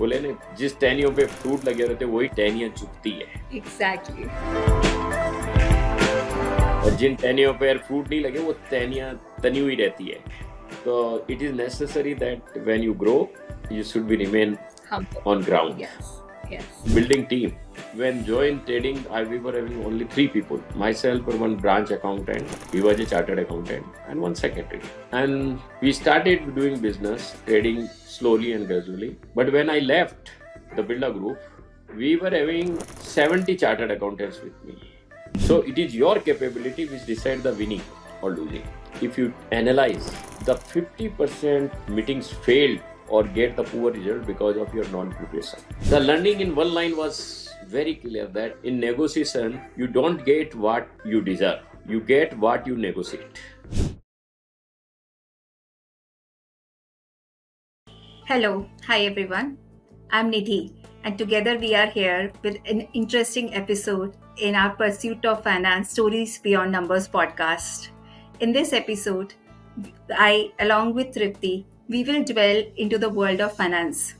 बोले ना, जिस टहनियों पे फ्रूट लगे रहते वही टहनियां चुभती है. Exactly. और जिन टहनियों पे फ्रूट नहीं लगे वो टहनियां तनी हुई रहती है. So it is necessary that when you grow, you should be remain Humble. on ground. Yes. Yes. Building team. When joined trading, we were having only 3 people. Myself, one branch accountant, he was a chartered accountant, and one secretary. And we started doing business, trading slowly and gradually. But when I left the Birla Group, we were having 70 chartered accountants with me. So it is your capability which decide the winning or losing. If you analyze, the 50% meetings failed or get the poor result because of your non-preparation. The learning in one line was very clear that in negotiation, you don't get what you deserve. You get what you negotiate. Hello. Hi, everyone. I'm Nidhi, and together we are here with an interesting episode in our Pursuit of Finance Stories Beyond Numbers podcast. In this episode, I, along with Tripti, we will dwell into the world of finance.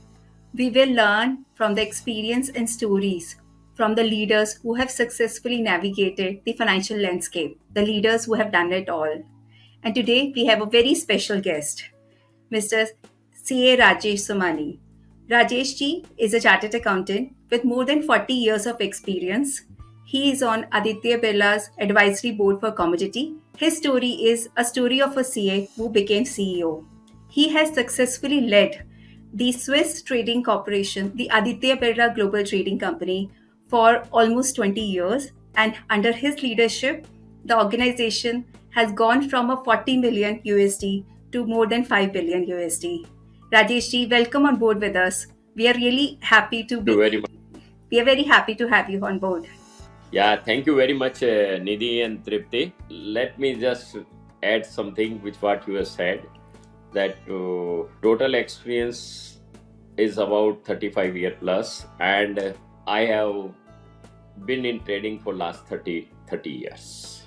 We will learn from the experience and stories from the leaders who have successfully navigated the financial landscape, the leaders who have done it all. And today we have a very special guest, Mr. C.A. Rajesh Somani. Rajesh ji is a chartered accountant with more than 40 years of experience. He is on Aditya Birla's advisory board for commodity. His story is a story of a CA who became CEO. He has successfully led the Swiss Trading Corporation, the Aditya Birla Global Trading Company, for almost 20 years. And under his leadership, the organization has gone from a 40 million USD to more than 5 billion USD. Rajesh ji, welcome on board with us. We are really happy to Thank you very much. We are very happy to have you on board. Yeah, thank you very much, Nidhi and Tripti. Let me just add something with what you have said, that total experience is about 35 year plus, and I have been in trading for last 30 years.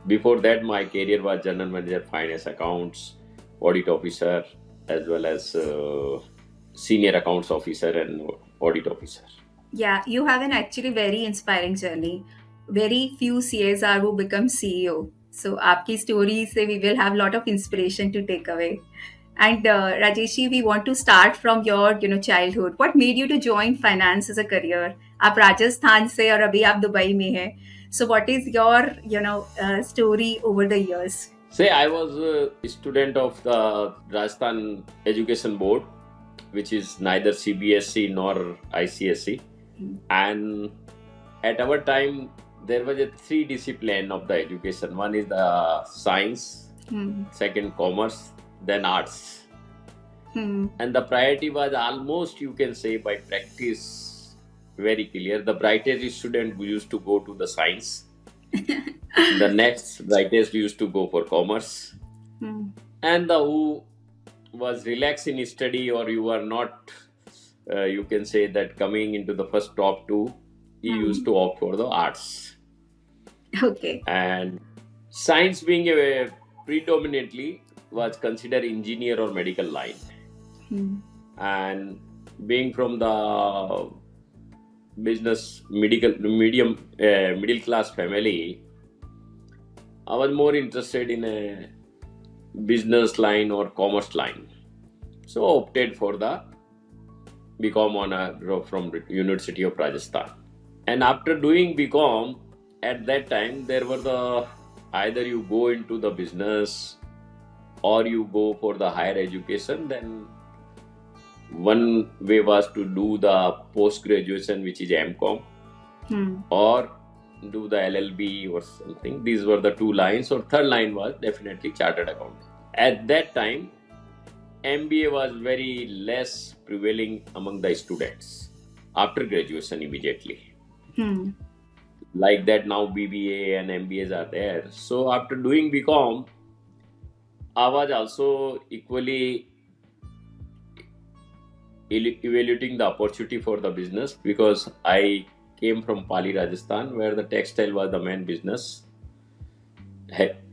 Before that, my career was general manager, finance accounts, audit officer, as well as senior accounts officer and audit officer. Yeah, you have an actually very inspiring journey. Very few CAs are who become CEO. So, आपकी story से we will have a lot of inspiration to take away. And Rajeshi, we want to start from your childhood. What made you to join finance as a career? आप राजस्थान से और अभी आप Dubai में हैं. So, what is your story over the years? Say, I was a student of the Rajasthan Education Board, which is neither CBSE nor ICSE. And at our time, there was a 3 discipline of the education. One is the science, second commerce, then arts. And the priority was almost, you can say, by practice, very clear. The brightest student who used to go to the science. The next brightest used to go for commerce. And the who was relaxed in study, or you are not, you can say that coming into the first top 2, he used to opt for the arts. Okay. And science being a predominantly was considered engineer or medical line. And being from the business middle class family, I was more interested in a business line or commerce line. So opted for the BCom honor from University of Rajasthan. And after doing BCom, at that time there were the either you go into the business or you go for the higher education. Then one way was to do the post graduation, which is MCom, or do the LLB or something. These were the 2 lines, or third line was definitely chartered accountant. At that time, MBA was very less prevailing among the students after graduation immediately. Like that now BBA and MBAs are there. So after doing BCom, I was also equally evaluating the opportunity for the business, because I came from Pali, Rajasthan, where the textile was the main business.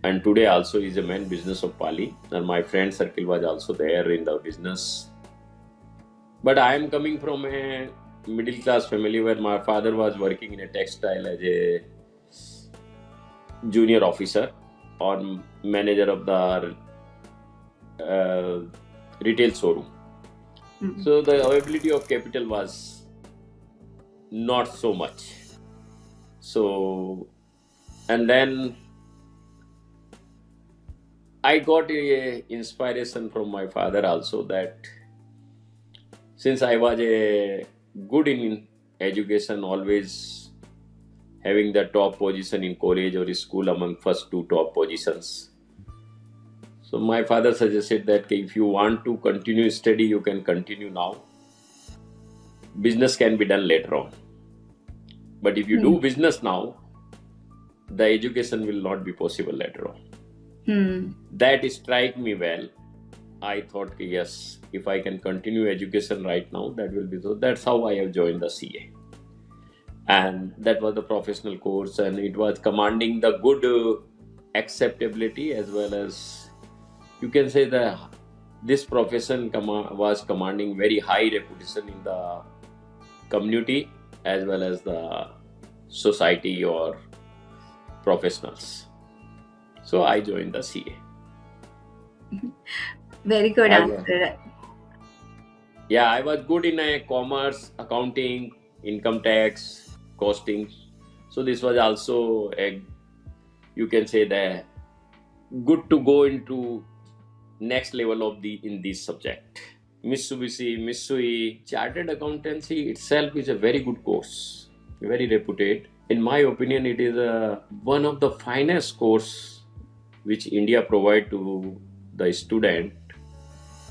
And today also is the main business of Pali. And my friend circle was also there in the business. But I am coming from a middle class family where my father was working in a textile as a junior officer or manager of the retail showroom. So the availability of capital was not so much. So, and then I got a inspiration from my father also, that since I was a good in education, always having the top position in college or school among first two top positions. So my father suggested that if you want to continue study, you can continue now. Business can be done later on. But if you do business now, the education will not be possible later on. That strike me well. I thought, yes, if I can continue education right now, that will be so. That's how I have joined the CA. And that was the professional course, and it was commanding the good acceptability, as well as you can say that this profession was commanding very high reputation in the community as well as the society or professionals. So I joined the CA. Very good answer. Yeah, I was good in commerce, accounting, income tax, costing. So this was also you can say that good to go into next level of in this subject. Mitsui Chartered Accountancy itself is a very good course, very reputed. In my opinion, it is one of the finest course which India provide to the student,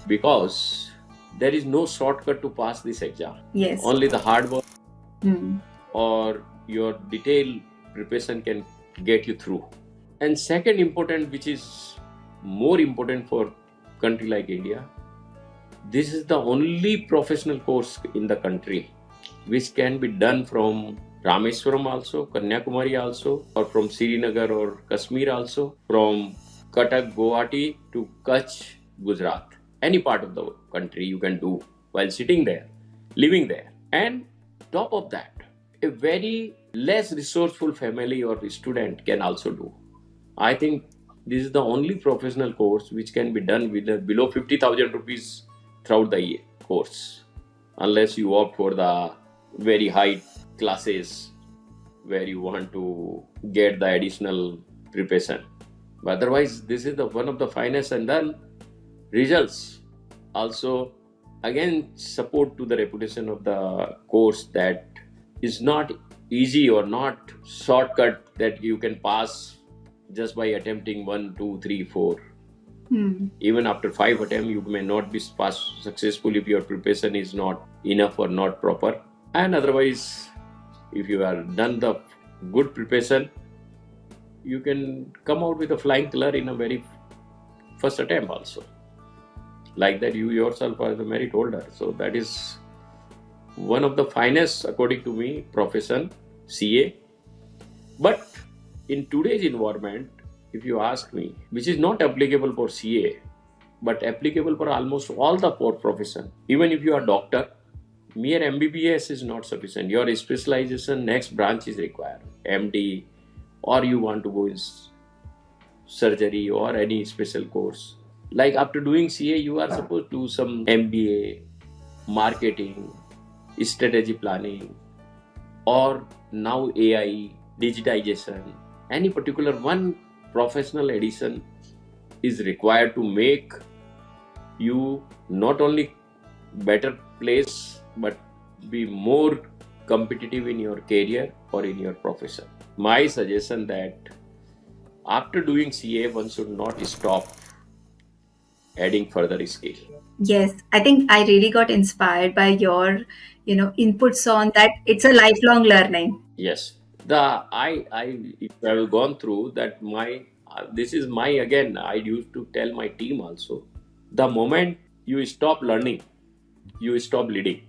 because there is no shortcut to pass this exam. Yes. Only the hard work or your detailed preparation can get you through. And second important, which is more important for country like India, this is the only professional course in the country which can be done from Rameswaram also, Kanyakumari also, or from Srinagar or Kashmir also, from Cuttack, Guwahati to Kutch, Gujarat. Any part of the country you can do while sitting there, living there. And top of that, a very less resourceful family or student can also do. I think this is the only professional course which can be done with below 50,000 rupees throughout the year course, unless you opt for the very high classes where you want to get the additional preparation. But otherwise, this is one of the finest. And then results also again support to the reputation of the course, that is not easy or not shortcut that you can pass just by attempting 1, 2, 3, 4. Even after 5 attempts, you may not be passed successful if your preparation is not enough or not proper. And otherwise, if you are done the good preparation, you can come out with a flying color in a very first attempt also. Like that, you yourself are the merit holder. So that is one of the finest, according to me, profession, CA. But in today's environment, if you ask me, which is not applicable for CA, but applicable for almost all the profession. Even if you are doctor, mere MBBS is not sufficient. Your specialization, next branch is required. MD, or you want to go in surgery or any special course. Like after doing CA, you are supposed to do some MBA, marketing, strategy planning, or now AI, digitization. Any particular one professional addition is required to make you not only better place, but be more competitive in your career or in your profession. My suggestion that after doing CA, one should not stop adding further skill. Yes, I think I really got inspired by your, inputs on that. It's a lifelong learning. Yes, I if I have gone through that, this is my, again, I used to tell my team also, the moment you stop learning, you stop leading.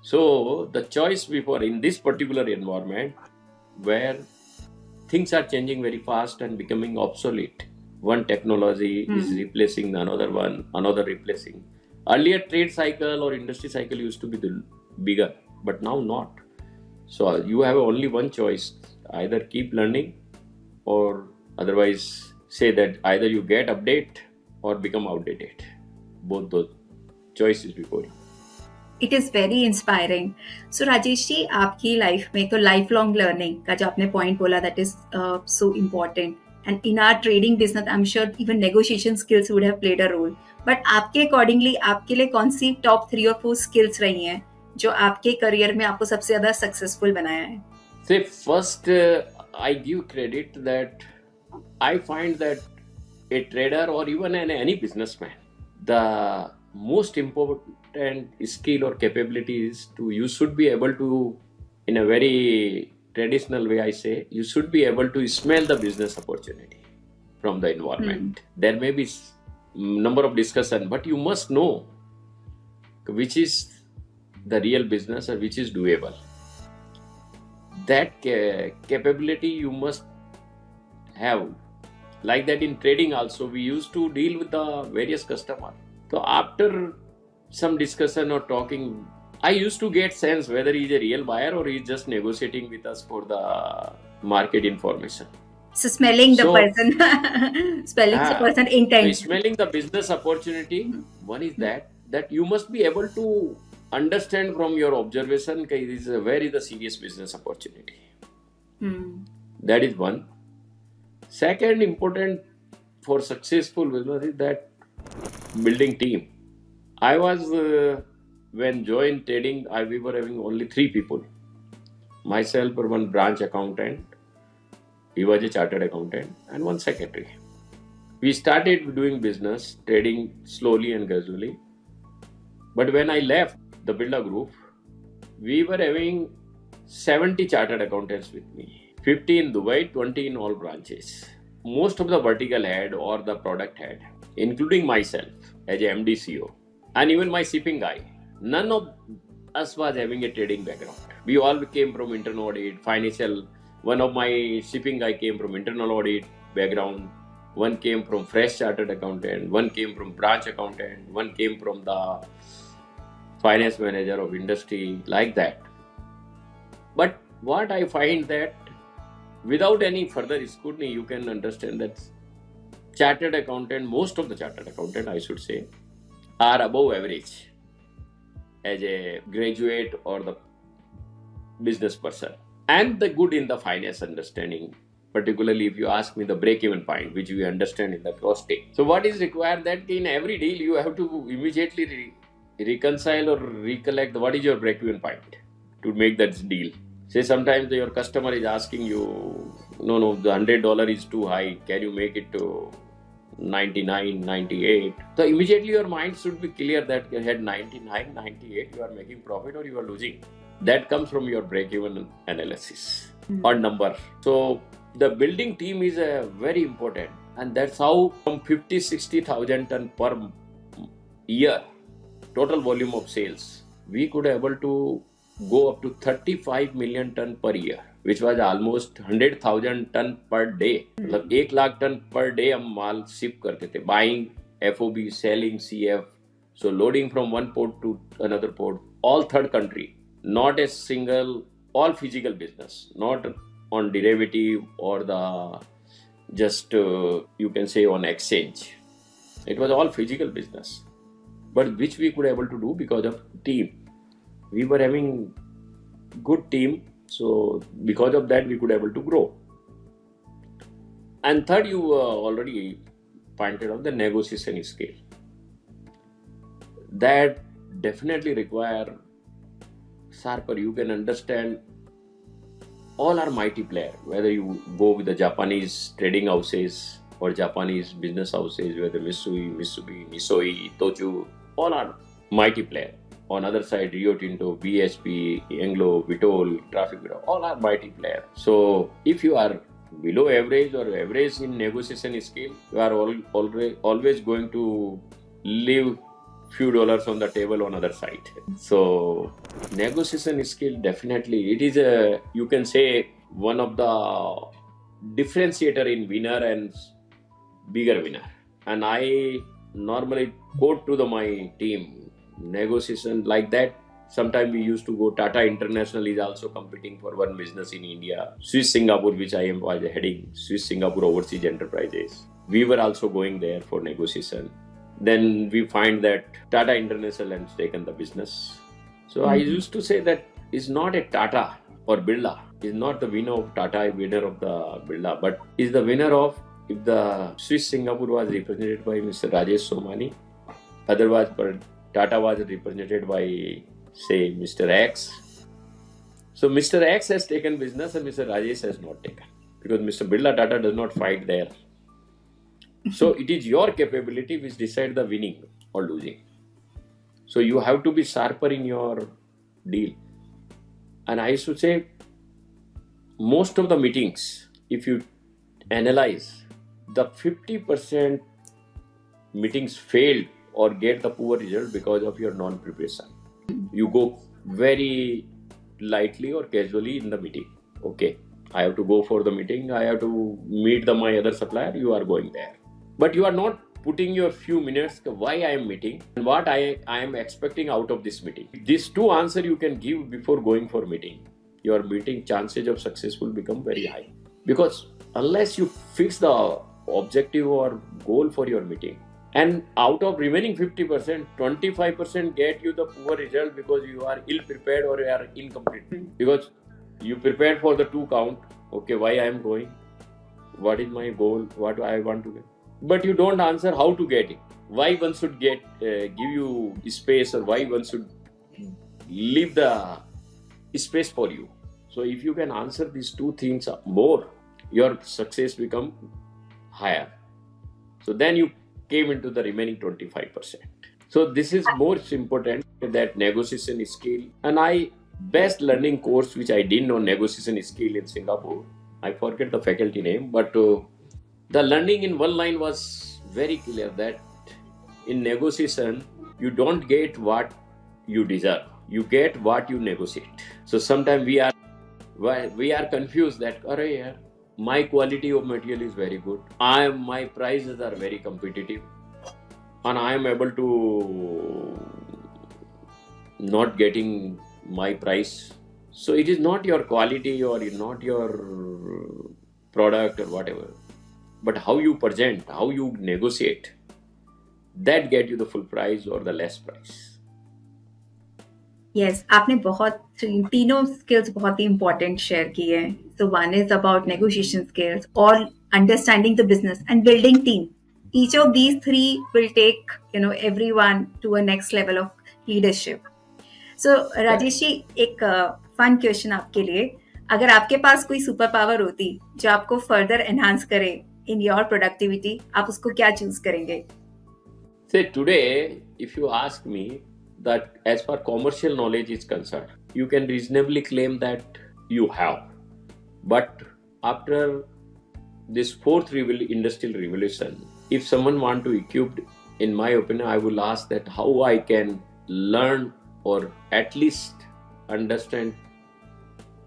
So the choice before in this particular environment where things are changing very fast and becoming obsolete, one technology is replacing another one, another replacing. Earlier trade cycle or industry cycle used to be the bigger, but now not. So you have only one choice: either keep learning, or otherwise say that either you get update or become outdated. Both those choices before you. It is very inspiring. So Rajesh ji, आपकी life में तो life long learning का जो आपने point बोला, that is so important. And in our trading business I am sure even negotiation skills would have played a role. But आपके accordingly आपके लिए कौन सी टॉप 3 और 4 स्किल्स रही हैं जो आपके करियर में आपको सबसे ज्यादा सक्सेसफुल बनाया है? Say first, I give credit that I find that a trader or even any businessman, the most important skill or capability is you should be able to, in a very traditional way I say, you should be able to smell the business opportunity from the environment. There may be number of discussion, but you must know which is the real business or which is doable. That capability you must have. Like that in trading also, we used to deal with the various customers. So after some discussion or talking, I used to get sense whether he's a real buyer or he's just negotiating with us for the market information. So smelling the person, smelling the person intent. So smelling the business opportunity. One is that you must be able to understand from your observation where is the serious business opportunity. That is one. Second important for successful business is that building team. I was when joined trading, we were having only 3 people. Myself or one branch accountant, he was a chartered accountant, and one secretary. We started doing business trading slowly and gradually. But when I left the Birla Group, we were having 70 chartered accountants with me. 50 in Dubai, 20 in all branches. Most of the vertical head or the product head, including myself as a MD CEO, and even my shipping guy, none of us was having a trading background. We all came from internal audit, financial. One of my shipping guy came from internal audit background. One came from fresh chartered accountant. One came from branch accountant. One came from the finance manager of industry, like that. But what I find that without any further scrutiny, you can understand that chartered accountant, most of the chartered accountant, I should say, are above average as a graduate or the business person, and the good in the finance understanding. Particularly if you ask me the break-even point, which we understand in the costing. So what is required that in every deal you have to immediately reconcile or recollect what is your break-even point to make that deal. Say sometimes your customer is asking you, no, the $100 is too high. Can you make it to 99, 98? So immediately your mind should be clear that you had 99, 98, you are making profit or you are losing. That comes from your break-even analysis or number. So the building team is very important, and that's how from 50-60,000 ton per year total volume of sales, we could able to go up to 35 million ton per year, which was almost 100,000 ton per day. मतलब 1 lakh ton per day हम माल ship करते थे, buying, FOB, selling, CF, so loading from one port to another port, all third country, not a single, all physical business, not on derivative or the just you can say on exchange. It was all physical business, but which we could able to do because of team. We were having good team, so because of that we could able to grow. And third, you already pointed out the negotiation skill. That definitely require sharper. You can understand all are mighty player, whether you go with the Japanese trading houses or Japanese business houses, whether Mitsui, Nisoi, Tochu, all are mighty player. On other side, Rio Tinto, BHP, Anglo, Vitol, Traffic Bureau, all are mighty player. So if you are below average or average in negotiation skill, you are always going to leave few dollars on the table on other side. So negotiation skill, definitely it is a, you can say, one of the differentiator in winner and bigger winner. And I normally quote to my team, negotiation like that. Sometimes we used to go. Tata International is also competing for one business in India. Swiss Singapore, which I was heading, Swiss Singapore Overseas Enterprises. We were also going there for negotiation. Then we find that Tata International has taken the business. So I used to say that it's not a Tata or Birla. Is not the winner of Tata, winner of the Birla, but is the winner of, if the Swiss Singapore was represented by Mr. Rajesh Somani, otherwise Tata was represented by, say, Mr. X. So Mr. X has taken business and Mr. Rajesh has not taken, because Mr. Birla Tata does not fight there. So it is your capability which decide the winning or losing. So you have to be sharper in your deal. And I should say, most of the meetings, if you analyze, the 50% meetings failed or get the poor result because of your non-preparation. You go very lightly or casually in the meeting. Okay, I have to go for the meeting, I have to meet my other supplier, you are going there. But you are not putting your few minutes why I am meeting and what I am expecting out of this meeting. These two answers you can give before going for meeting. Your meeting chances of success will become very high. Because unless you fix the objective or goal for your meeting, and out of remaining 50%, 25% get you the poor result because you are ill prepared or you are incomplete. Because you prepared for the 2 count, okay, why I am going, what is my goal, what I want to get. But you don't answer how to get it. Why one should give you space, or why one should leave the space for you. So if you can answer these 2 things more, your success become higher. So then you came into the remaining 25%. So this is most important, that negotiation skill. And I best learning course which I did on negotiation skill in Singapore. I forget the faculty name, but the learning in one line was very clear that in negotiation, you don't get what you deserve. You get what you negotiate. So sometimes we are confused that, my quality of material is very good. My prices are very competitive, and I am able to not getting my price. So it is not your quality or not your product or whatever, but how you present, how you negotiate, that get you the full price or the less price. Yes, आपने बहुत तीनों skills बहुत ही important share किए हैं. So one is about negotiation skills or understanding the business and building team. Each of these 3 will take everyone to a next level of leadership. So Rajesh ji, एक fun question आपके लिए. अगर आपके पास कोई super power होती जो आपको further enhance करे in your productivity, आप उसको क्या choose करेंगे? Say today, if you ask me, that as far commercial knowledge is concerned, you can reasonably claim that you have. But after this 4th industrial revolution, if someone want to equip, in my opinion, I will ask that how I can learn or at least understand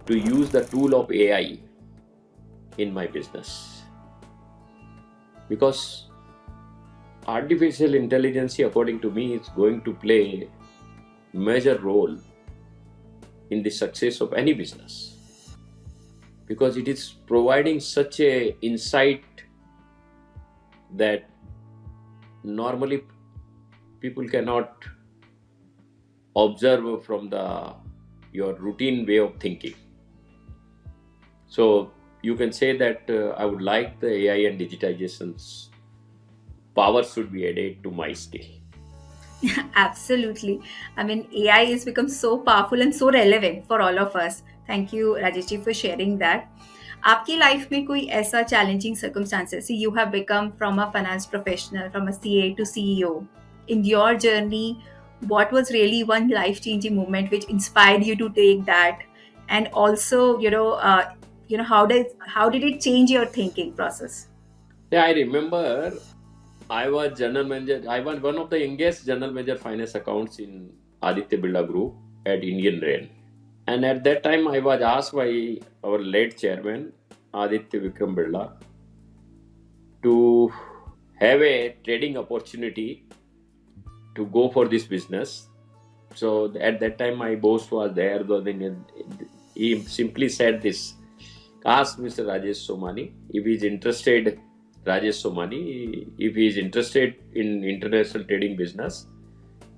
to use the tool of AI in my business. Because artificial intelligence, according to me, is going to play major role in the success of any business, because it is providing such a insight that normally people cannot observe from your routine way of thinking. So you can say that I would like the AI and digitization's power should be added to my skill. Absolutely. I mean, AI has become so powerful and so relevant for all of us. Thank you, Rajesh ji, for sharing that. आपकी life में कोई ऐसा challenging circumstances, you have become from a finance professional, from a CA to CEO. In your journey, what was really one life-changing moment which inspired you to take that? And also, how did it change your thinking process? Yeah, I remember I was general manager. I was one of the youngest general manager finance accounts in Aditya Birla Group at Indian Rail. And at that time, I was asked by our late chairman, Aditya Vikram Birla, to have a trading opportunity to go for this business. So at that time, my boss was there. He simply said this: ask Mr. Rajesh Somani if he is interested. Rajesh Somani, if he is interested in international trading business,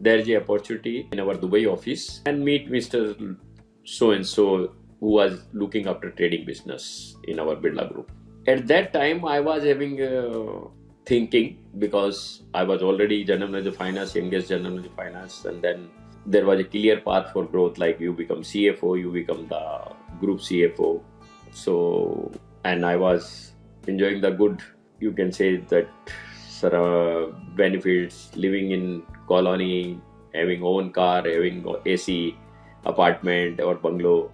there is a opportunity in our Dubai office, and meet Mr. So and so who was looking after trading business in our Birla Group. At that time, I was having thinking, because I was already general manager finance, youngest general manager finance, and then there was a clear path for growth, like you become CFO, you become the group CFO. So, and I was enjoying the good, you can say that, benefits, living in colony, having own car, having AC apartment or bungalow.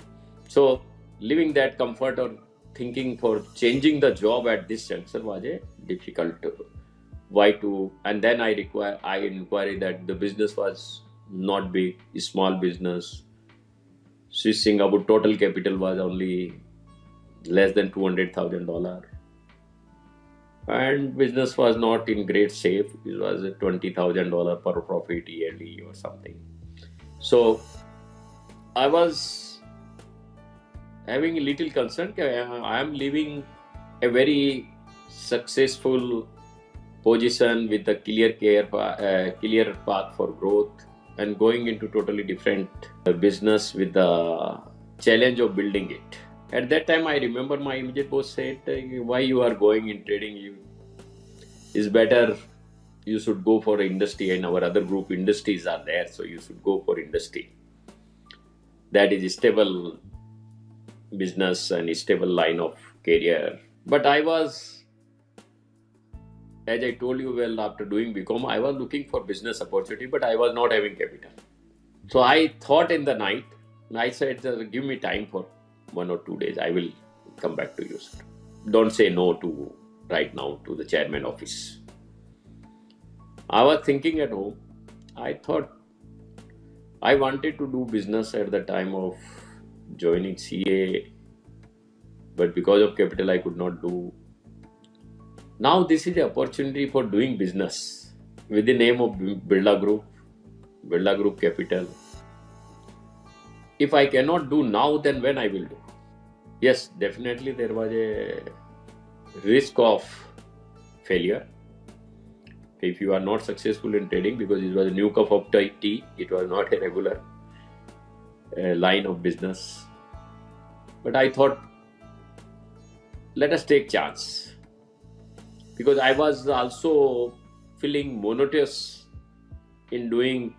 So living that comfort or thinking for changing the job at this juncture was a difficult. Why to? And then I inquiry that the business was not big, small business. Switching about total capital was only less than $200,000, and business was not in great shape. It was a $20,000 per profit yearly or something. So I was having a little concern. I am leaving a very successful position with a clear path for growth, and going into totally different business with the challenge of building it. At that time, I remember my immediate boss said, "Why you are going in trading? Is better. You should go for industry, and our other group industries are there, so you should go for industry. That is a stable business and a stable line of career." But I was, as I told you, well, after doing BCom, I was looking for business opportunity, but I was not having capital. So I thought in the night, and I said, "Give me time for 1 or 2 days. I will come back to you, sir. Don't say no to right now to the chairman office." I was thinking at home. I thought I wanted to do business at the time of joining CA, but because of capital, I could not do. Now this is the opportunity for doing business with the name of Birla Group Capital. If I cannot do now, then when I will do? Yes, definitely there was a risk of failure. If you are not successful in trading, because it was a new cup of tea, it was not a regular line of business. But I thought, let us take chance. Because I was also feeling monotonous in doing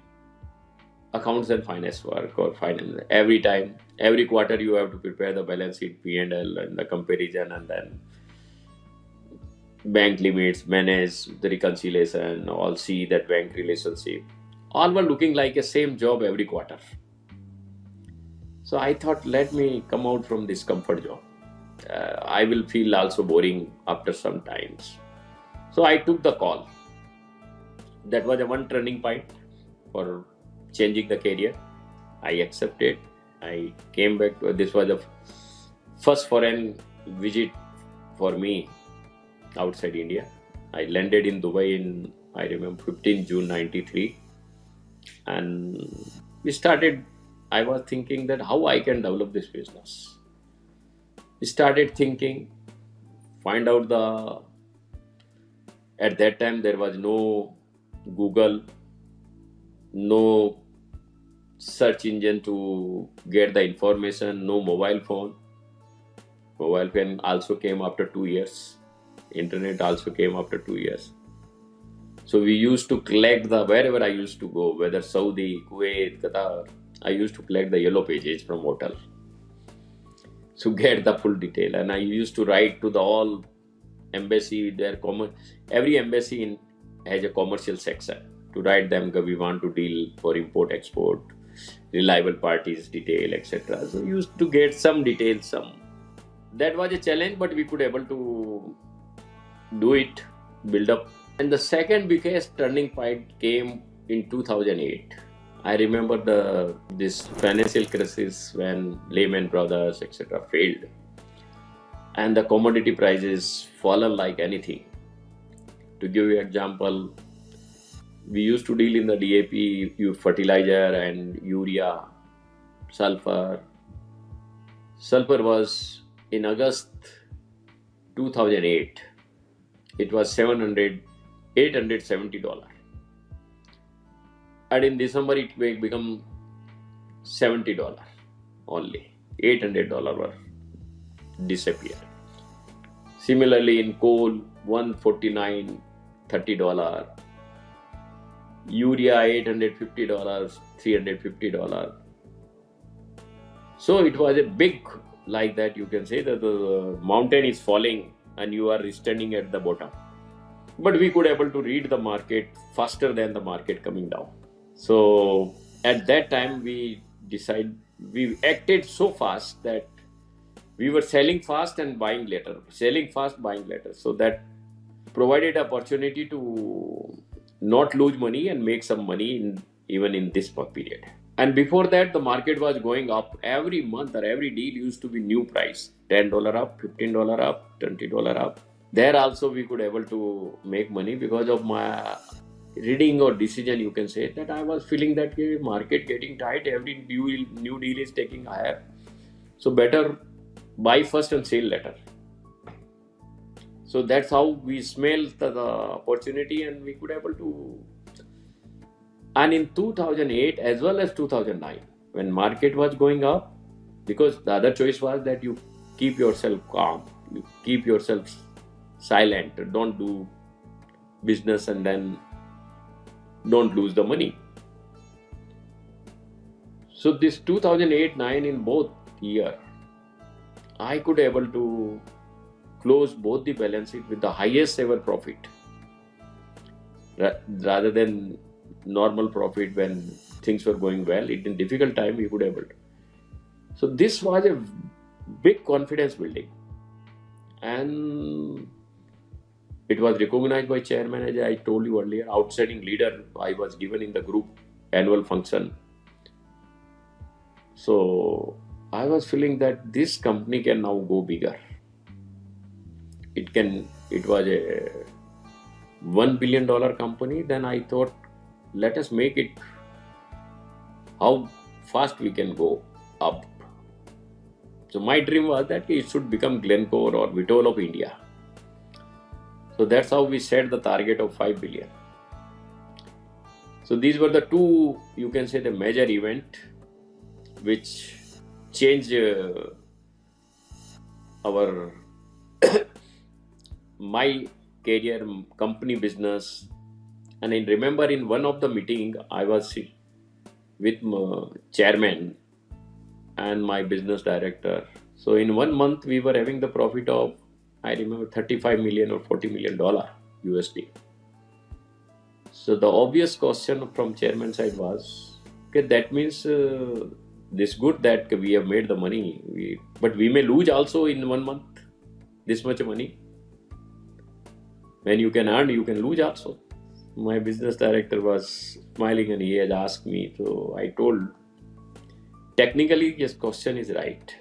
accounts and finance work or finance. Every time, every quarter you have to prepare the balance sheet, P&L and the comparison, and then bank limits, manage the reconciliation, all see that bank relationship. All were looking like a same job every quarter. So I thought, let me come out from this comfort job. I will feel also boring after some times. So I took the call. That was a one turning point for changing the career. I accepted. I came back to, this was the first foreign visit for me outside India. I landed in Dubai in, I remember, 15 June 93. And we started, I was thinking that how I can develop this business. We started thinking, find out at that time there was no Google, no search engine to get the information, no mobile phone. Mobile phone also came after 2 years. Internet also came after 2 years. So we used to collect wherever I used to go, whether Saudi, Kuwait, Qatar, I used to collect the yellow pages from hotel to get the full detail. And I used to write to the all embassy, every embassy has a commercial section, to write them, we want to deal for import, export, reliable parties, detail, etc. So we used to get some details, that was a challenge, but we could able to do it, build up. And the second biggest turning point came in 2008. I remember this financial crisis when Lehman Brothers, etc. failed, and the commodity prices fallen like anything. To give you example, we used to deal in the DAP, fertilizer and urea, sulfur. Sulfur was in August 2008. It was $870, and in December it may become $70 only. $800 were disappeared. Similarly, in coal, 149, $30. Urea, $850, $350. So it was a big, like that you can say that the mountain is falling and you are standing at the bottom. But we could able to read the market faster than the market coming down. So at that time we acted so fast that we were selling fast and buying later, selling fast, buying later. So that provided opportunity to not lose money and make some money even in this period. And before that, the market was going up every month, or every deal used to be new price, $10 up, $15 up, $20 up. There also we could able to make money because of my reading or decision. You can say that I was feeling that the market getting tight, every new deal is taking higher, so better buy first and sell later. So that's how we smelled the opportunity, and we could able to. And in 2008 as well as 2009, when market was going up, because the other choice was that you keep yourself calm, you keep yourself silent, don't do business and then don't lose the money. So this 2008-9, in both year, I could able to close both the balance sheet with the highest ever profit, rather than normal profit when things were going well. In difficult time we could able to. So this was a big confidence building, and it was recognized by chairman. As I told you earlier, outstanding leader I was given in the group annual function. So I was feeling that this company can now go bigger. It was a $1 billion company. Then I thought, let us make it how fast we can go up. So my dream was that it should become Glencore or Vitol of India. So that's how we set the target of 5 billion. So these were the two, you can say, the major event which changed our my career, company, business. And I remember in one of the meeting I was with my chairman and my business director. So in 1 month we were having the profit of, I remember, 35 million or 40 million dollar USD. So the obvious question from chairman side was, okay, that means this good that we have made the money, but we may lose also in 1 month this much money. When you can earn, you can lose also. My business director was smiling and he had asked me. So I told, technically, yes, question is right.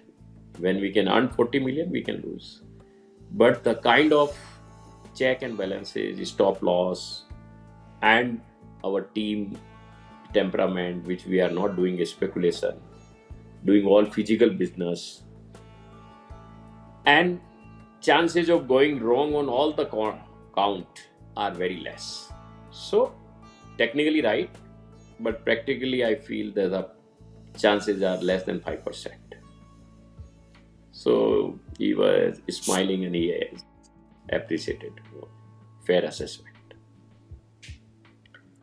When we can earn 40 million, we can lose. But the kind of check and balances, stop loss, and our team temperament, which we are not doing a speculation, doing all physical business, and chances of going wrong on all the count are very less. So technically right, but practically I feel that the chances are less than 5%. So he was smiling and he appreciated. Fair assessment.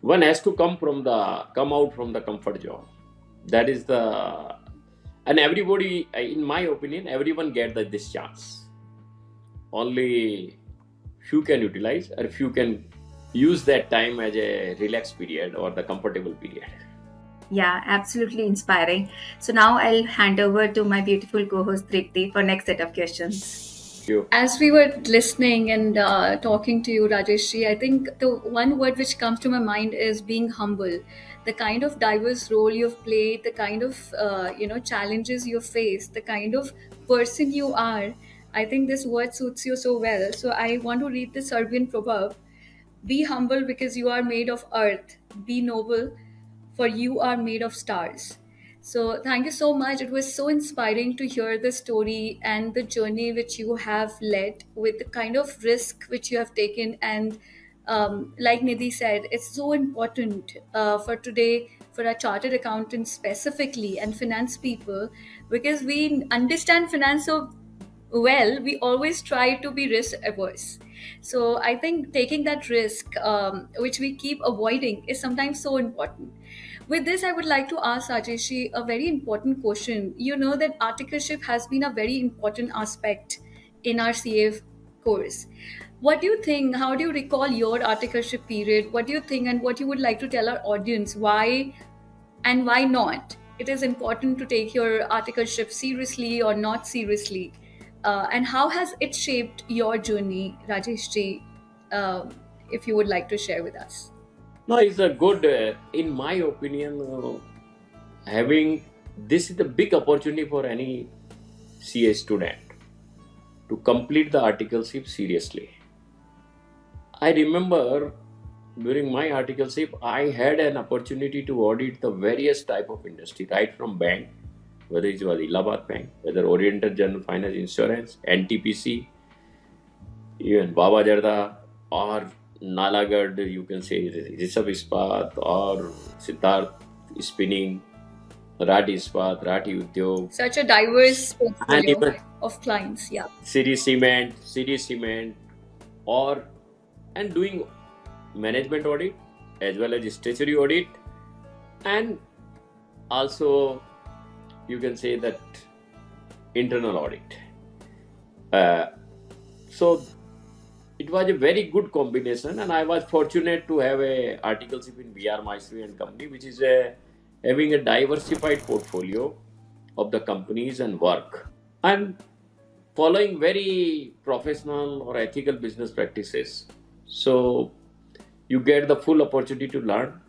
One has to come out from the comfort zone. That is and everybody, in my opinion, everyone get this chance. Only few can utilize, or few can use that time as a relaxed period or the comfortable period. Yeah, absolutely inspiring. So now I'll hand over to my beautiful co-host Tripti for next set of questions. As we were listening and talking to you, Rajeshji, I think the one word which comes to my mind is being humble. The kind of diverse role you've played, the kind of challenges you face, the kind of person you are. I think this word suits you so well. So I want to read the Serbian proverb. Be humble because you are made of earth. Be noble, for you are made of stars. So, thank you so much. It was so inspiring to hear the story and the journey which you have led with the kind of risk which you have taken. And like Nidhi said, it's so important for today for our chartered accountants specifically and finance people, because we understand finance so well, we always try to be risk averse. So I think taking that risk, which we keep avoiding, is sometimes so important. With this, I would like to ask Rajeshi a very important question. You know that articleship has been a very important aspect in our CA course. What do you think? How do you recall your articleship period? What do you think, and what you would like to tell our audience? Why and why not? It is important to take your articleship seriously or not seriously. And how has it shaped your journey, Rajesh ji, if you would like to share with us? No, it's a good, in my opinion, having this is a big opportunity for any CA student to complete the articleship seriously. I remember during my articleship, I had an opportunity to audit the various type of industry, right from bank, whether it was Allahabad Bank, whether Oriental General Finance Insurance, NTPC, even Baba Jarda, or Nalagad, you can say Rishabh Ispat, or Siddharth Spinning, Rathi Ispat, Rathi Udyog, Such a diverse and portfolio even of clients. Yeah. City Cement, or and doing management audit as well as statutory audit, and also you can say that internal audit. So it was a very good combination, and I was fortunate to have a articleship in BR Maestri and Company, which is having a diversified portfolio of the companies and work, and following very professional or ethical business practices. So you get the full opportunity to learn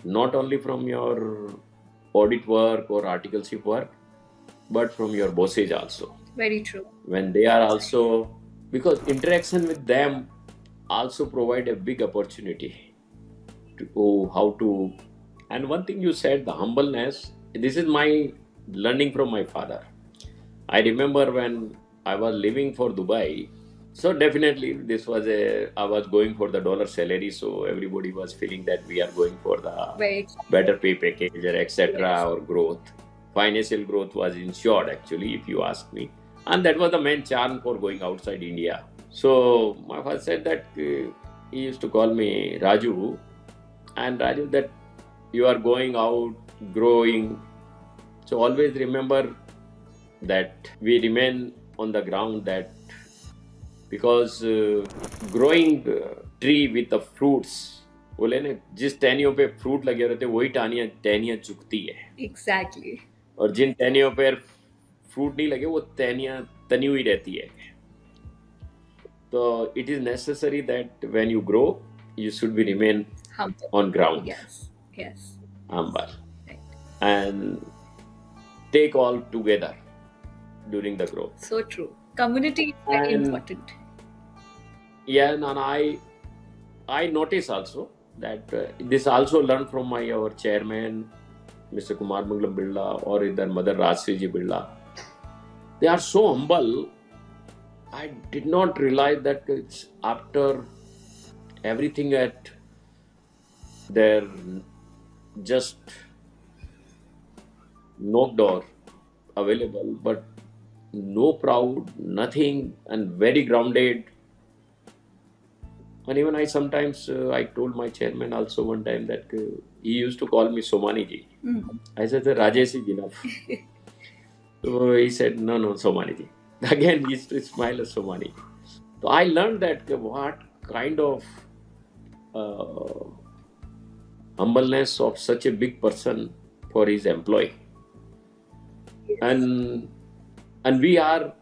not only from your audit work or articleship work, but from your bosses also. Very true. When they are also, because interaction with them also provide a big opportunity to how to. And one thing you said, the humbleness, this is my learning from my father. I remember when I was living for Dubai, so definitely this was I was going for the dollar salary, so everybody was feeling that we are going for the Very better pay package, etc., Yes. or growth. Financial growth was ensured actually, if you ask me. And that was the main charm for going outside India. So my father said that he used to call me Raju, and Raju, that you are going out, growing. So always remember that we remain on the ground, that because growing tree with the fruits, बोले ना जिस टहनियों पे fruit लगे रहते वही टहनियाँ चुकती है, Exactly. और जिन टहनियों पे फ्रूट नहीं लगे वो टहनियाँ तनी हुई रहती है. So it is necessary that when you grow, you should be remain Humble. on ground, Yes. Yes. humble, Right. and take all together during the growth. So true. Community is very And important. yeah, and I notice also that this also learned from our chairman, Mr. Kumar Mangalam Birla, or either Mother Rajshri Birla. They are so humble. I did not realize that it's after everything at their just knock door available, but no proud, nothing, and very grounded. And even I sometimes, I told my chairman also one time that he used to call me Somani ji. I said, Rajesh is enough. So he said, no, Somani ji. Again, he used to smile as Somani. So I learned that what kind of humbleness of such a big person for his employee. And we are,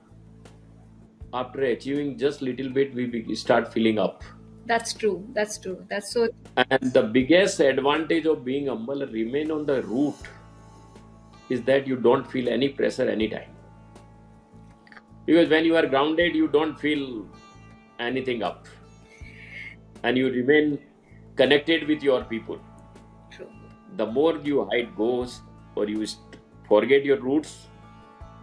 after achieving just little bit, we start filling up. That's true. That's true. That's so. And the biggest advantage of being humble, remain on the route, is that you don't feel any pressure anytime. Because when you are grounded, you don't feel anything up. and you remain connected with your people. True. The more you hide ghosts or you forget your roots,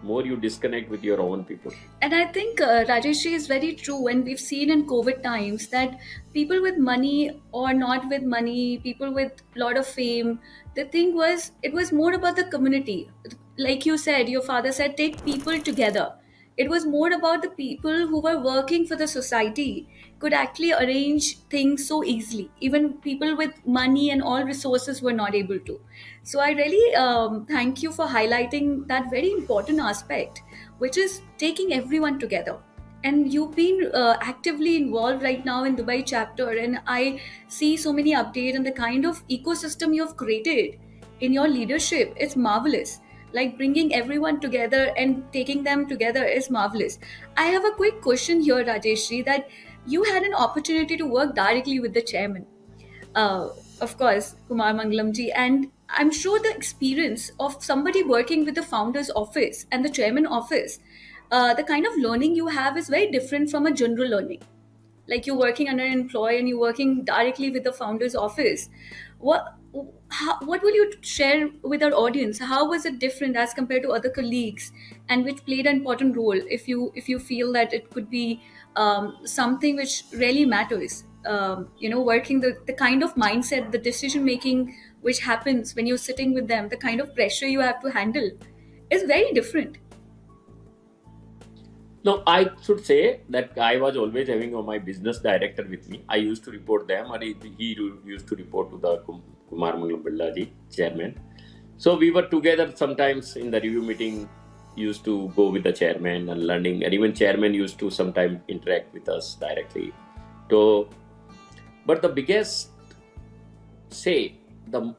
more you disconnect with your own people. And I think Rajeshri is very true, and we've seen in COVID times that people with money or not with money, people with a lot of fame, the thing was, it was more about the community. Like you said, your father said, take people together. It was more about the people who were working for the society could actually arrange things so easily. Even people with money and all resources were not able to. So I really thank you for highlighting that very important aspect, which is taking everyone together. And you've been actively involved right now in Dubai chapter, and I see so many updates and the kind of ecosystem you have created in your leadership. It's marvelous. Like bringing everyone together and taking them together is marvelous. I have a quick question here, Rajeshri, that you had an opportunity to work directly with the chairman, uh, of course, Kumar Mangalamji. And I'm sure the experience of somebody working with the founder's office and the chairman office, the kind of learning you have is very different from a general learning. Like you're working under an employee and you're working directly with the founder's office. What what will you share with our audience? How was it different as compared to other colleagues, and which played an important role? If you feel that it could be something which really matters, working the kind of mindset, the decision making which happens when you're sitting with them, the kind of pressure you have to handle is very different. No, I should say that I was always having my business director with me. I used to report them, or he used to report to the Kumar Mangalam Birla ji, chairman. So we were together sometimes in the review meeting, used to go with the chairman and learning, and even chairman used to sometimes interact with us directly. So, but the biggest the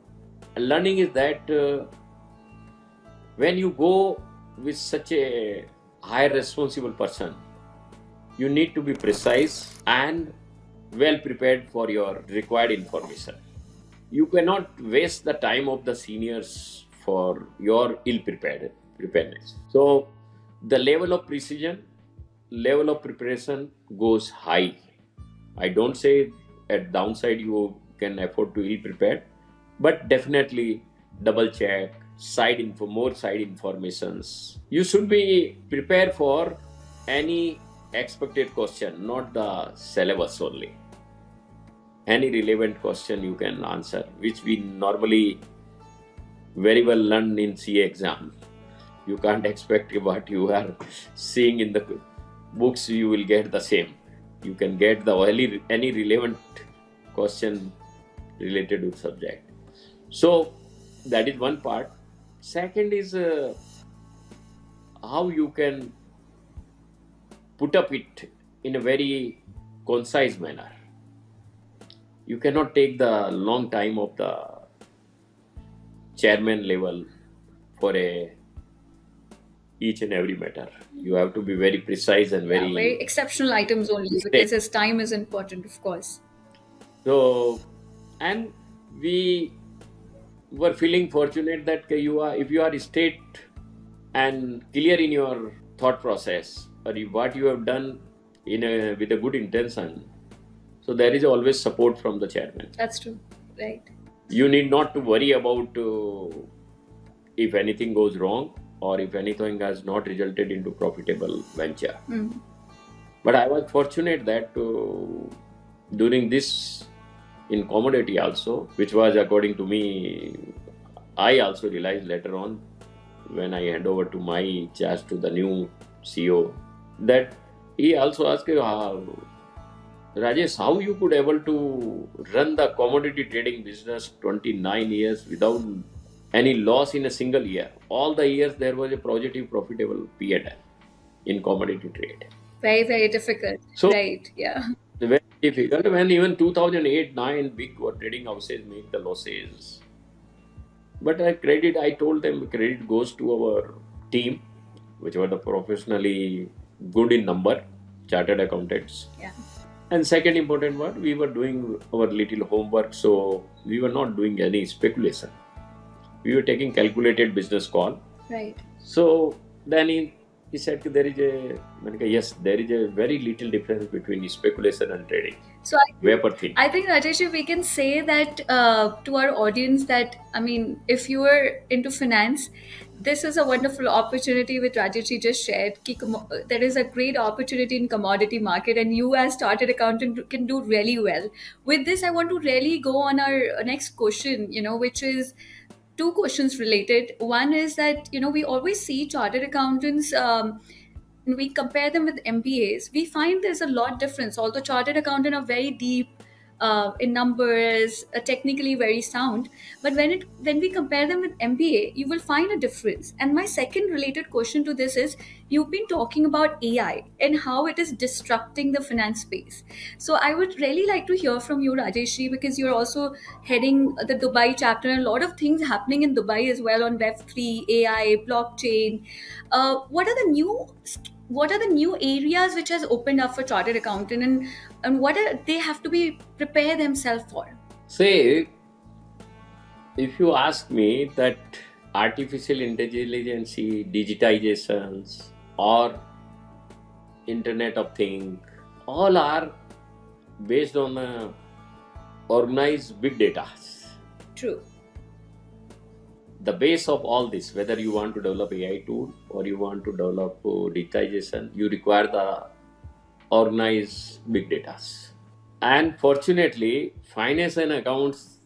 learning is that when you go with such a high responsible person, you need to be precise and well prepared for your required information. You cannot waste the time of the seniors for your preparedness. So the level of precision, level of preparation goes high. I don't say at downside you can afford to ill prepared, but definitely double check, more side informations. You should be prepared for any expected question, not the syllabus only. Any relevant question you can answer, which we normally very well learn in CA exam. You can't expect what you are seeing in the books, you will get the same. You can get any relevant question related with subject. So that is one part. Second is how you can put up it in a very concise manner. You cannot take the long time of the chairman level for each and every matter. You have to be very precise and Very exceptional items only, because his time is important, of course. So, and we were feeling fortunate that if you are straight and clear in your thought process, or what you have done with a good intention, so there is always support from the chairman. That's true, right? You need not to worry about if anything goes wrong or if anything has not resulted into profitable venture. But I was fortunate that during this in commodity also, which was according to me, I also realized later on when I hand over to my charge to the new CEO, that he also asked, Rajesh, how you could able to run the commodity trading business 29 years without any loss in a single year. All the years there was a positive profitable P&L in commodity trade. Very, very difficult. So, right, yeah. Very difficult when even 2008-9 big trading houses make the losses. But I told them credit goes to our team, which were the professionally good in number, chartered accountants. Yeah. And second important one, we were doing our little homework, so we were not doing any speculation. We were taking calculated business call. Right. So then He said there is a, yes, there is a very little difference between speculation and trading. So Vapor thing. I think Rajesh, if we can say that to our audience that, I mean, if you are into finance, this is a wonderful opportunity which Rajesh just shared. There is a great opportunity in commodity market, and you as chartered accountant can do really well. With this, I want to really go on our next question, which is two questions related. One is that, we always see chartered accountants. When we compare them with MBAs, we find there's a lot difference. Although chartered accountant are very deep in numbers, technically very sound, but when we compare them with MBA, you will find a difference. And my second related question to this is, you've been talking about AI and how it is disrupting the finance space. So I would really like to hear from you, Rajesh, because you're also heading the Dubai chapter, and a lot of things happening in Dubai as well on Web3, AI, blockchain. What are the new areas which has opened up for chartered accountant, and what are they have to be prepare themselves for? Say, if you ask me that artificial intelligence, digitizations, or Internet of Things, all are based on organized big data. True. The base of all this, whether you want to develop AI tool or you want to develop digitization, you require the organized big data. And fortunately, finance and accounts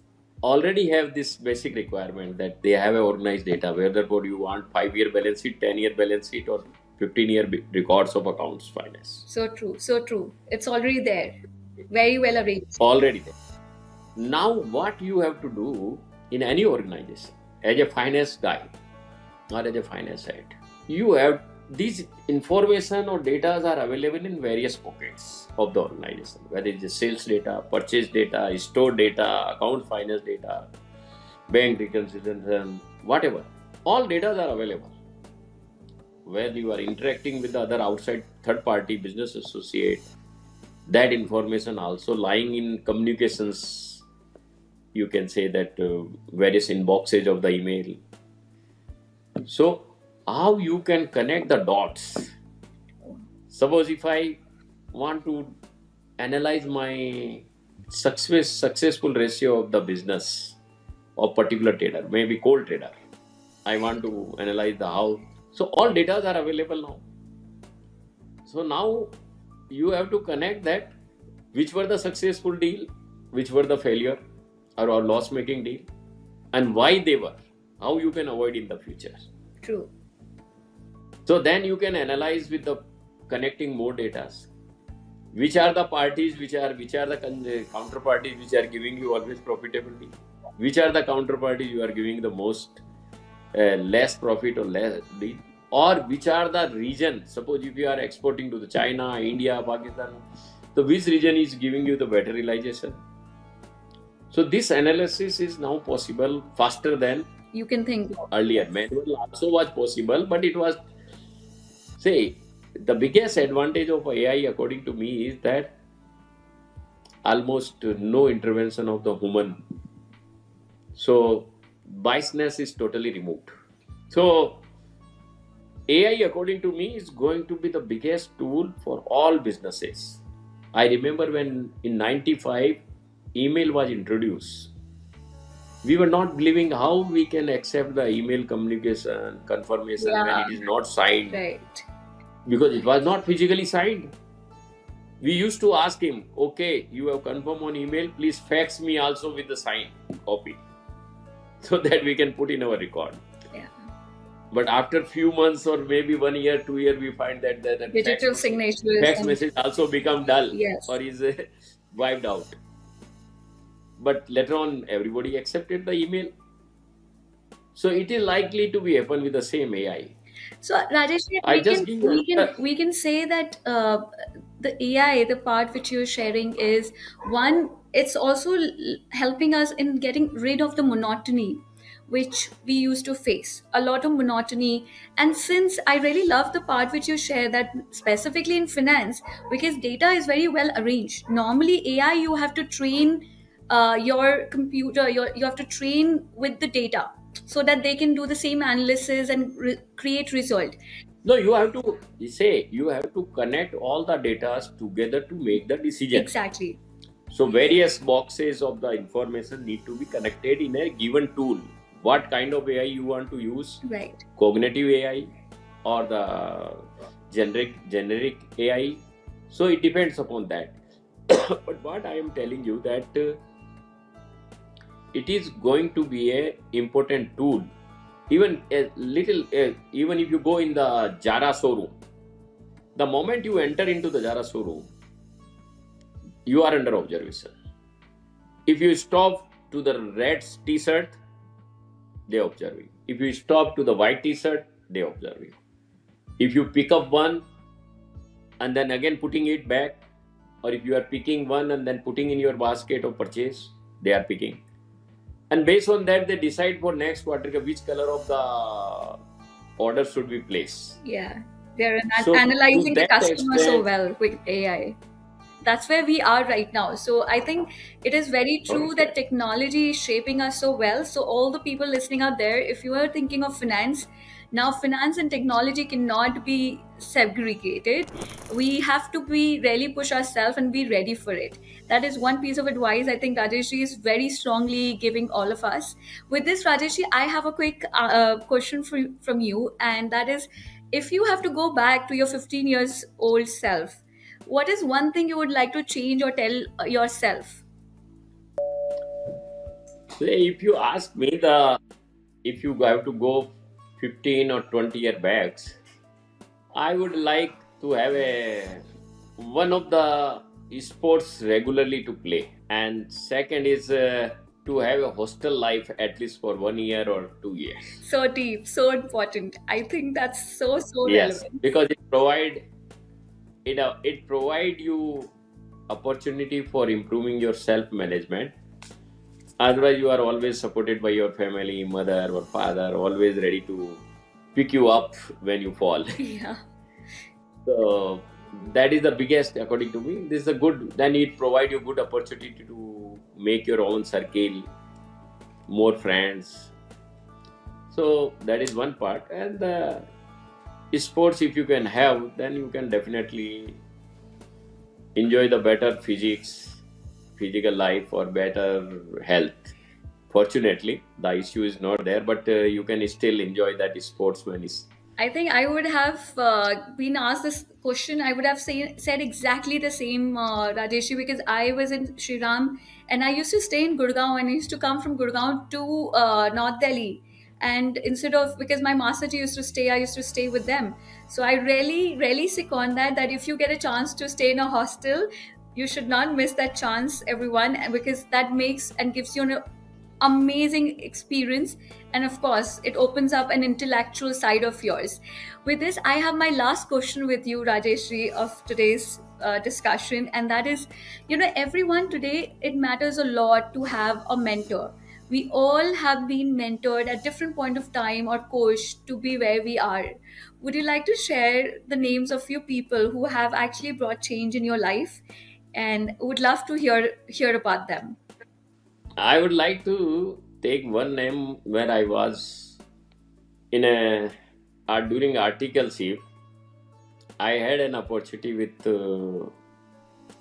already have this basic requirement that they have organized data, whether you want 5-year balance sheet, 10-year balance sheet, or 15-year records of accounts finance. So true. So true. It's already there. Very well arranged. Already there. Now, what you have to do in any organization, as a finance guy or as a finance head, you have these information or data are available in various pockets of the organization, whether it's sales data, purchase data, store data, account finance data, bank reconciliation, whatever. All data are available. When you are interacting with the other outside third-party business associate, that information also lying in communications. You can say that various inboxes of the email. So, how you can connect the dots? Suppose if I want to analyze my successful ratio of the business of particular trader, maybe cold trader, I want to analyze the how. So all data are available now. So now you have to connect that which were the successful deal, which were the failure or loss-making deal, and why they were, how you can avoid in the future. True. So then you can analyze with the connecting more data. Which are the parties, which are the counterparties which are giving you always profitability? Which are the counterparties you are giving the most less profit or less deal? Or which are the region? Suppose if you are exporting to the China, India, Pakistan, so which region is giving you the better realization? So this analysis is now possible faster than You can think. earlier. Manual also was possible, but it was, say, the biggest advantage of AI according to me is that almost no intervention of the human. So biasness is totally removed. So AI according to me is going to be the biggest tool for all businesses. I remember when in 95 email was introduced, we were not believing how we can accept the email communication confirmation when it is not signed. Right. Because it was not physically signed. We used to ask him, okay, you have confirmed on email, please fax me also with the signed copy so that we can put in our record. Yeah. But after few months or maybe 1 year, 2 years, we find that Digital signatures. fax message also become dull. Yes. Or is wiped out. But later on, everybody accepted the email. So it is likely to be happen with the same AI. So Rajesh, we can say that the AI, the part which you're sharing, is one. It's also helping us in getting rid of the monotony which we used to face. A lot of monotony. And since I really love the part which you share, that specifically in finance, because data is very well arranged. Normally AI, you have to train your computer. You have to train with the data. so that they can do the same analysis and create result. No, you have to connect all the data together to make the decision. Exactly. So various boxes of the information need to be connected in a given tool. What kind of AI you want to use? Right. Cognitive AI or the generic AI. So it depends upon that. But what I am telling you that it is going to be a important tool. Even a little, even if you go in the Jara showroom, the moment you enter into the Jara showroom, you are under observation. If you stop to the red t-shirt, they observe you. If you stop to the white t-shirt, they observe you. If you pick up one and then again putting it back, or if you are picking one and then putting in your basket of purchase, they are picking. And based on that, they decide for next quarter which color of the order should be placed. Yeah, they're So analyzing to the that customer so extent, well with AI. That's where we are right now. So I think it is very true that technology is shaping us so well. So all the people listening out there, if you are thinking of finance, now finance and technology cannot be segregated. We have to be really push ourselves and be ready for it. That is one piece of advice I think Rajeshji is very strongly giving all of us. With this, Rajeshji, I have a quick question from you, and that is, if you have to go back to your 15 years old self, what is one thing you would like to change or tell yourself? say if you ask me if you have to go 15 or 20 year backs, I would like to have one of the sports regularly to play, and second is to have a hostel life at least for 1 year or 2 years. So deep, so important. I think that's so Yes, relevant. because it provide you opportunity for improving your self management. Otherwise, you are always supported by your family, mother or father, always ready to pick you up when you fall. Yeah. So that is the biggest, according to me. This is a good. Then it provide you good opportunity to make your own circle, more friends. So that is one part. And the sports, if you can have, then you can definitely enjoy the better physical life or better health. Fortunately, the issue is not there, but you can still enjoy that sportsman is. I think I would have been asked this question. I would have said exactly the same, Rajeshi, because I was in Shriram and I used to stay in Gurgaon, and I used to come from Gurgaon to North Delhi. And instead of, because my master ji used to stay, I used to stay with them. So I really sick on that if you get a chance to stay in a hostel, you should not miss that chance, everyone, because that makes and gives you an amazing experience, and of course it opens up an intellectual side of yours. With this, I have my last question with you, Rajeshri, of today's discussion, and that is, everyone today, it matters a lot to have a mentor. We all have been mentored at different point of time or coached to be where we are. Would you like to share the names of few people who have actually brought change in your life, and would love to hear about them? I would like to take one name where I was in during articleship. I had an opportunity with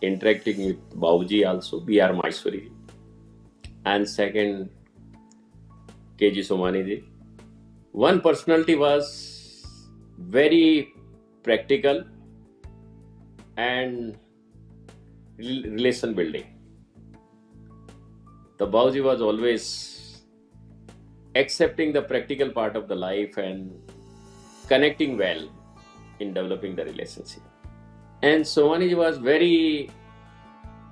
interacting with Bauji also, B.R. Maisuri, and second KG Somani ji. One personality was very practical and relation building. The Bauji was always accepting the practical part of the life and connecting well in developing the relationship. And Somani was very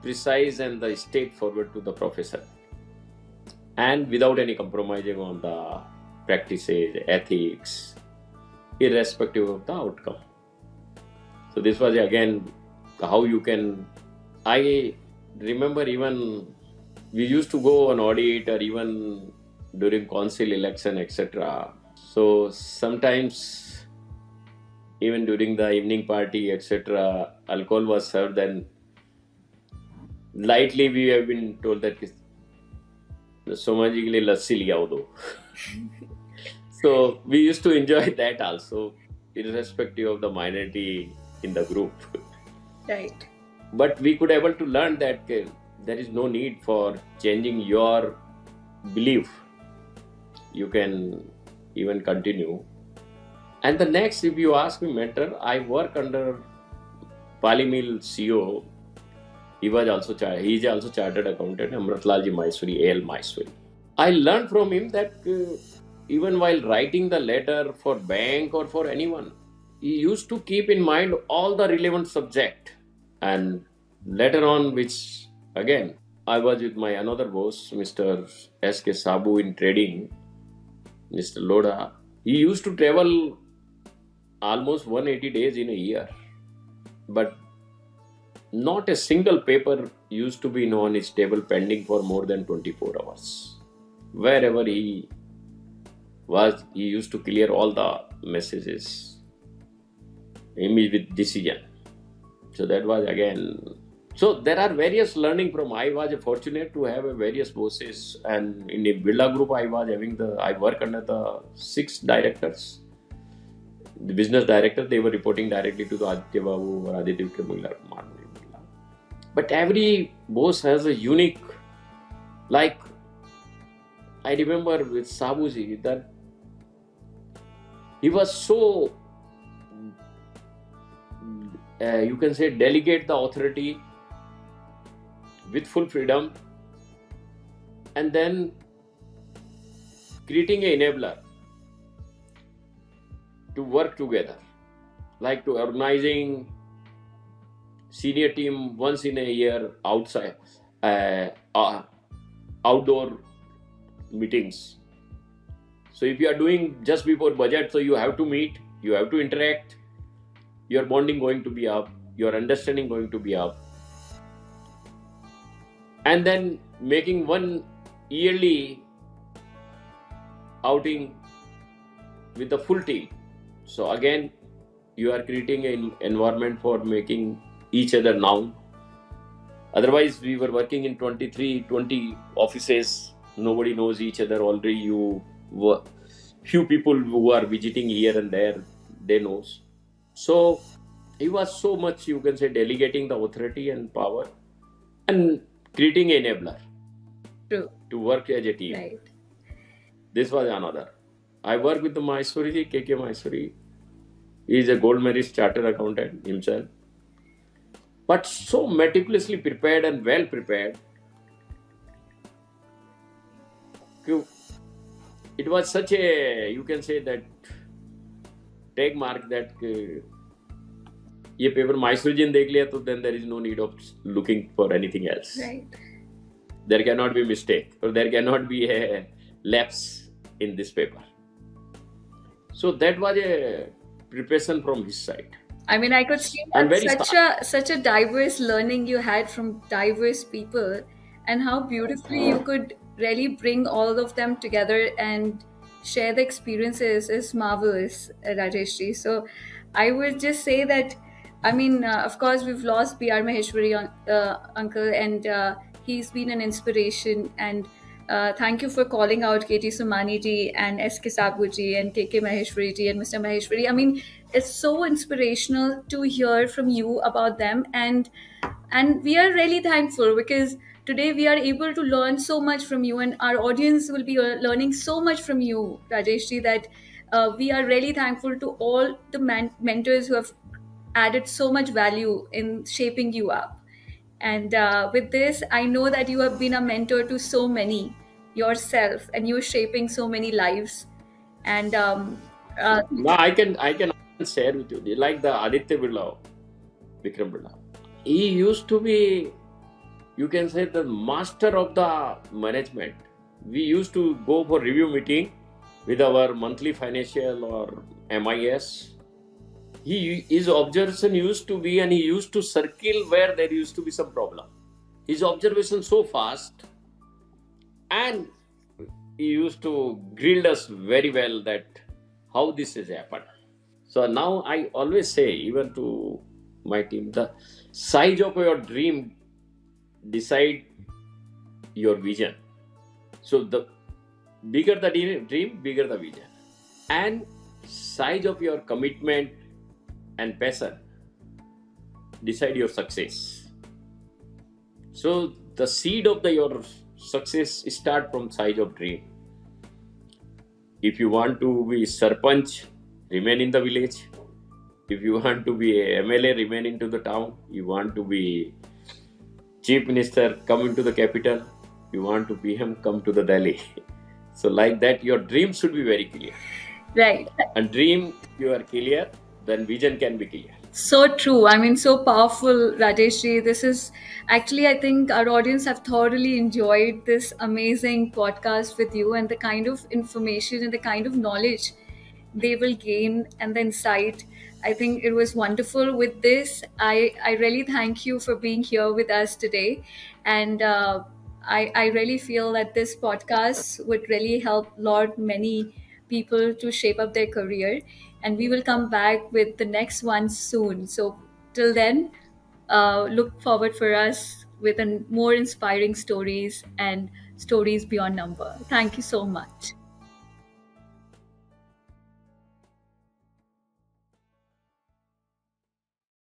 precise and straightforward to the professor, and without any compromising on the practices, ethics, irrespective of the outcome. So this was again how you can. I remember even we used to go on audit or even during council election, etc. So sometimes even during the evening party, etc., alcohol was served, and lightly we have been told that Somaji के लिए लस्सी ले आओ दो. So we used to enjoy that also, irrespective of the minority in the group. Right. But we could able to learn that there is no need for changing your belief. You can even continue. And the next, if you ask me, mentor, I work under Palimil CEO. He is also chartered accountant, Amratlalji Maisuri, AL Maisuri. I learned from him that even while writing the letter for bank or for anyone, he used to keep in mind all the relevant subject. And later on, which again, I was with my another boss, Mr. S.K. Sabu in trading, Mr. Loda. He used to travel almost 180 days in a year. But not a single paper used to be on his table pending for more than 24 hours. Wherever he was, he used to clear all the messages with decision. So that was again. So there are various learning from. I was fortunate to have various bosses, and in the Birla Group, I work under the 6 directors. The business director, they were reporting directly to the Aditya Babu or Aditya Birla. But every boss has a unique, like I remember with Sabuji that he was so, you can say, delegate the authority with full freedom, and then creating an enabler to work together, like to organizing senior team once in a year outside, outdoor meetings. So if you are doing just before budget, so you have to meet, you have to interact, your bonding going to be up, your understanding going to be up. And then making one yearly outing with the full team. So again, you are creating an environment for making each other known. Otherwise, we were working in 20 offices. Nobody knows each other. Already few people who are visiting here and there, they knows. So he was so much, you can say, delegating the authority and power and creating an enabler. True. To work as a team. Right. This was another. I work with the Maisuri, KK Maisuri. He is a gold medalist chartered accountant himself. But so meticulously prepared and well prepared. It was such a, you can say that, tag mark that ये paper Mysore ji ने देख लिया, तो then there is no need of looking for anything else. Right. There cannot be mistake, or there cannot be a lapse in this paper. So that was a preparation from his side. I mean, I could see that such a diverse learning you had from diverse people, and how beautifully you could really bring all of them together and share the experiences is marvelous, Rajeshji. So I would just say that, I mean, of course, we've lost B.R. Maheshwari uncle, and he's been an inspiration. And thank you for calling out K.T. Somani ji and S.K. Sabu ji and K.K. Maheshwari ji and Mr. Maheshwari. I mean, it's so inspirational to hear from you about them, and we are really thankful because today we are able to learn so much from you, and our audience will be learning so much from you, Rajeshji, that we are really thankful to all the mentors who have added so much value in shaping you up. And with this, I know that you have been a mentor to so many yourself, and you're shaping so many lives. And no, I can share with you, like the Aditya Birla, Vikram Birla. He used to be, you can say, the master of the management. We used to go for review meeting with our monthly financial or MIS. His observation used to be, and he used to circle where there used to be some problem. His observation so fast, and he used to grill us very well that how this has happened. So now I always say, even to my team, the size of your dream decide your vision. So the bigger the dream, bigger the vision, and size of your commitment and passion decide your success. So the seed of your success start from size of dream. If you want to be sarpanch, remain in the village. If you want to be a MLA, remain into the town. You want to be chief minister, come into the capital. You want to be him, come to the Delhi. So like that, your dream should be very clear. Right. And dream, you are clear, then vision can be clear. So true. I mean, so powerful, Rajeshji. This is actually, I think our audience have thoroughly enjoyed this amazing podcast with you, and the kind of information and the kind of knowledge they will gain and the insight. I think it was wonderful. With this, I really thank you for being here with us today. And I really feel that this podcast would really help lot many people to shape up their career. And we will come back with the next one soon. So till then, look forward for us with more inspiring stories and stories beyond number. Thank you so much.